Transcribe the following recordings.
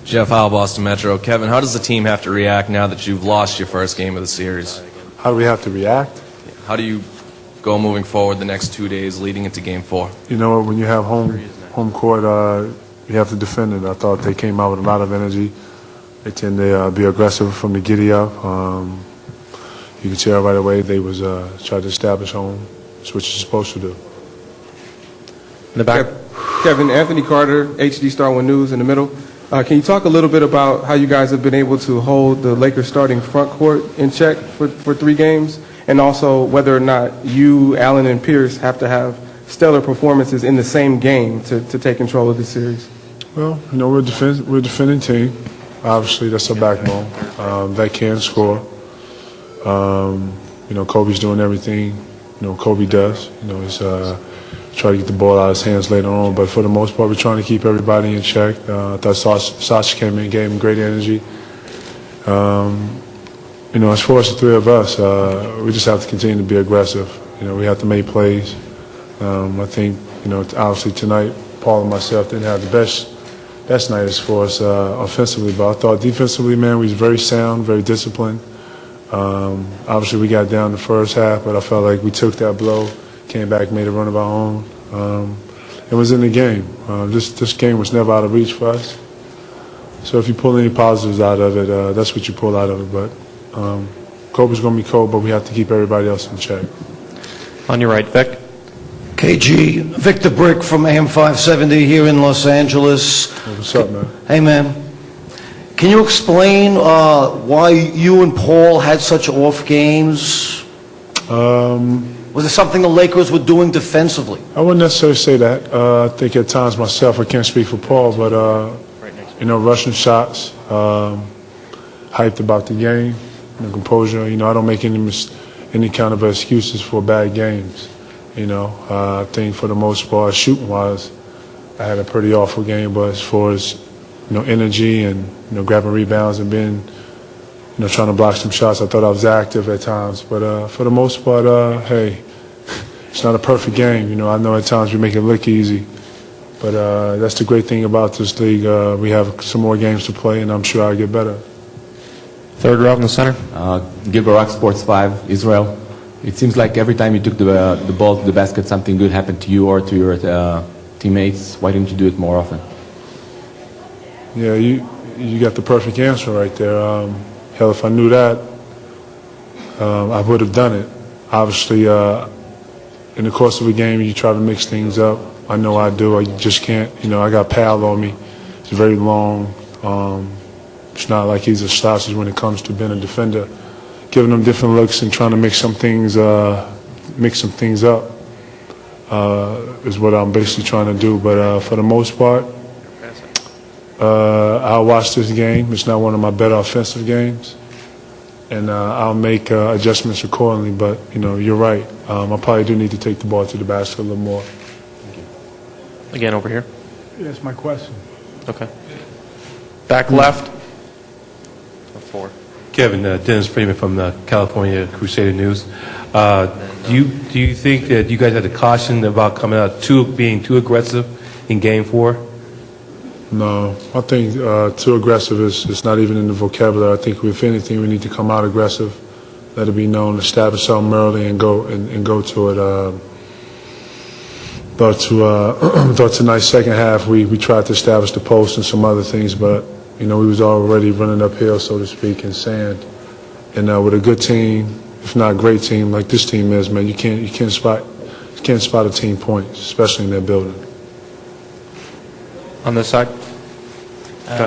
Jeff Howe, Boston Metro. Kevin, how does the team have to react now that you've lost your first game of the series? How do we have to react? How do you go moving forward the next 2 days leading into Game 4? You know, when you have home court, you have to defend it. I thought they came out with a lot of energy. They tend to be aggressive from the giddy up. You can tell right away they was trying to establish home. That's what you're supposed to do. In the back. Kevin, Anthony Carter, HD Star One News in the middle. Can you talk a little bit about how you guys have been able to hold the Lakers starting front court in check for 3 games, and also whether or not you, Allen, and Pierce have to have stellar performances in the same game to take control of the series? Well, you know, we're a defending team. Obviously, that's our backbone. That can score. You know, Kobe's doing everything, you know, Kobe does. You know, he's try to get the ball out of his hands later on. But for the most part, we're trying to keep everybody in check. I thought Sasha came in, gave him great energy. You know, as far as the 3 of us, we just have to continue to be aggressive. You know, we have to make plays. I think, you know, obviously tonight, Paul and myself didn't have the best night as far as offensively, but I thought defensively, man, we was very sound, very disciplined. Obviously, we got down the first half, but I felt like we took that blow, came back, made a run of our own. It was in the game. This game was never out of reach for us. So if you pull any positives out of it, that's what you pull out of it. But Kobe's going to be cold, but we have to keep everybody else in check. On your right, Vic. KG, Victor Brick from AM 570 here in Los Angeles. Hey, what's up, man? Hey, man. Can you explain why you and Paul had such off games? Was it something the Lakers were doing defensively? I wouldn't necessarily say that. I think at times myself, I can't speak for Paul, but, you know, rushing shots, hyped about the game, you know, composure. You know, I don't make any kind of excuses for bad games. You know, I think for the most part, shooting-wise, I had a pretty awful game. But as far as, you know, energy and, you know, grabbing rebounds and being, you know, trying to block some shots, I thought I was active at times. But for the most part, hey, it's not a perfect game. You know, I know at times we make it look easy. But that's the great thing about this league. We have some more games to play, and I'm sure I'll get better. Third row in the center. Gilbert Rock, Sports 5, Israel. It seems like every time you took the ball to the basket, something good happened to you or to your teammates. Why didn't you do it more often? Yeah, you got the perfect answer right there. Hell, if I knew that, I would have done it. Obviously, in the course of a game, you try to mix things up. I know I do. I just can't. You know, I got Pal on me. He's very long. It's not like he's a slouch when it comes to being a defender. Giving them different looks and trying to mix some things up is what I'm basically trying to do. But for the most part, I'll watch this game. It's not one of my better offensive games, and I'll make adjustments accordingly. But you know, you're right. I probably do need to take the ball to the basket a little more. Thank you. Again, over here. That's my question. Okay. Back left. 4. Kevin, Dennis Freeman from the California Crusader News. Do you think that you guys had a caution about coming out being too aggressive in Game 4? No, I think too aggressive is not even in the vocabulary. I think if anything, we need to come out aggressive, let it be known, establish something early, and go to it. Thought tonight's second half we tried to establish the post and some other things, but you know, we was already running uphill, so to speak, in sand. And with a good team, if not a great team like this team is, man, you can't spot a team points, especially in that building. On this side.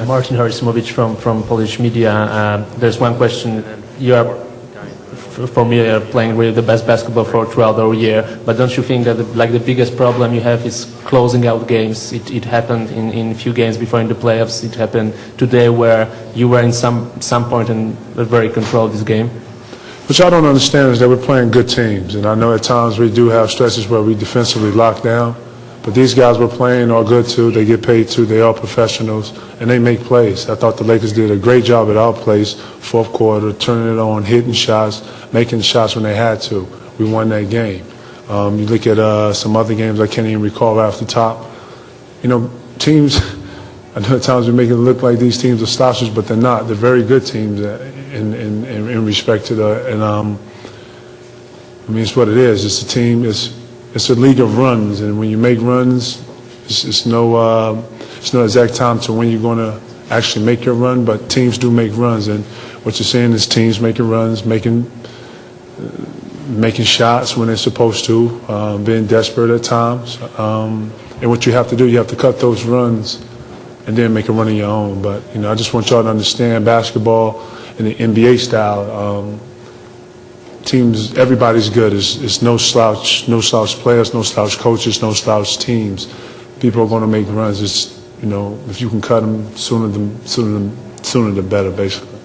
Martin Harisimovich from Polish media. There's one question. You are, for me, playing really the best basketball throughout the year. But don't you think that the biggest problem you have is closing out games? It happened in a few games before in the playoffs. It happened today where you were in some point and very controlled this game. What I don't understand is that we're playing good teams, and I know at times we do have stretches where we defensively lock down. But these guys we're playing are good too. They get paid too. They are professionals, and they make plays. I thought the Lakers did a great job at our plays, fourth quarter, turning it on, hitting shots, making shots when they had to. We won that game. You look at some other games I can't even recall right off the top. You know, teams I know at times we make it look like these teams are slouches, but they're not. They're very good teams in respect to I mean, it's what it is. It's a team. It's a league of runs, and when you make runs, it's no exact time to when you're going to actually make your run. But teams do make runs, and what you're saying is teams making runs, making shots when they're supposed to, being desperate at times. And what you have to do, you have to cut those runs and then make a run of your own. But, I just want y'all to understand basketball in the NBA style. Teams, everybody's good. It's no slouch players, no slouch coaches, no slouch teams. People are going to make runs. It's, if you can cut them sooner the better, basically.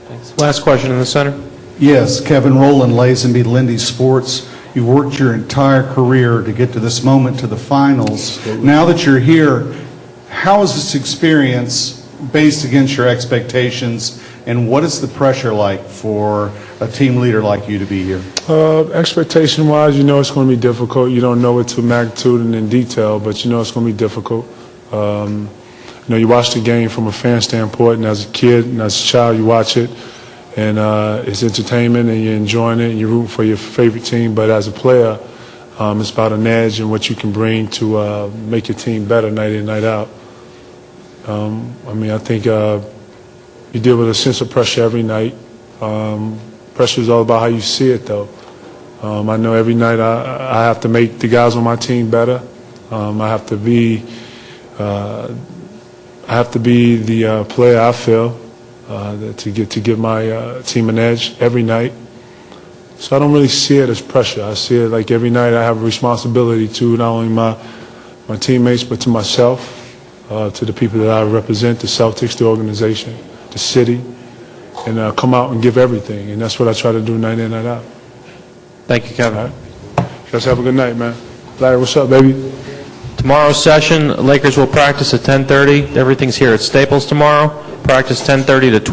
Thanks. Last question in the center. Yes, Kevin Rowland, Lazenby, Lindy Sports. You worked your entire career to get to this moment, to the finals. Now that you're here, how is this experience based against your expectations, and what is the pressure like for a team leader like you to be here? Expectation-wise, it's going to be difficult. You don't know it to magnitude and in detail, but it's going to be difficult. You watch the game from a fan standpoint, and as a kid and as a child, you watch it, and it's entertainment, and you're enjoying it, and you're rooting for your favorite team. But as a player, it's about an edge and what you can bring to make your team better night in, night out. I think you deal with a sense of pressure every night. Pressure is all about how you see it, though. I know every night I have to make the guys on my team better. I have to be the player I feel to give my team an edge every night. So I don't really see it as pressure. I see it like every night I have a responsibility to not only my teammates but to myself, to the people that I represent, the Celtics, the organization, the city, and come out and give everything. And that's what I try to do night in, night out. Thank you, Kevin. All right. You guys have a good night, man. Larry, what's up, baby? Tomorrow's session, Lakers will practice at 10:30. Everything's here at Staples tomorrow. Practice 10:30 to 12.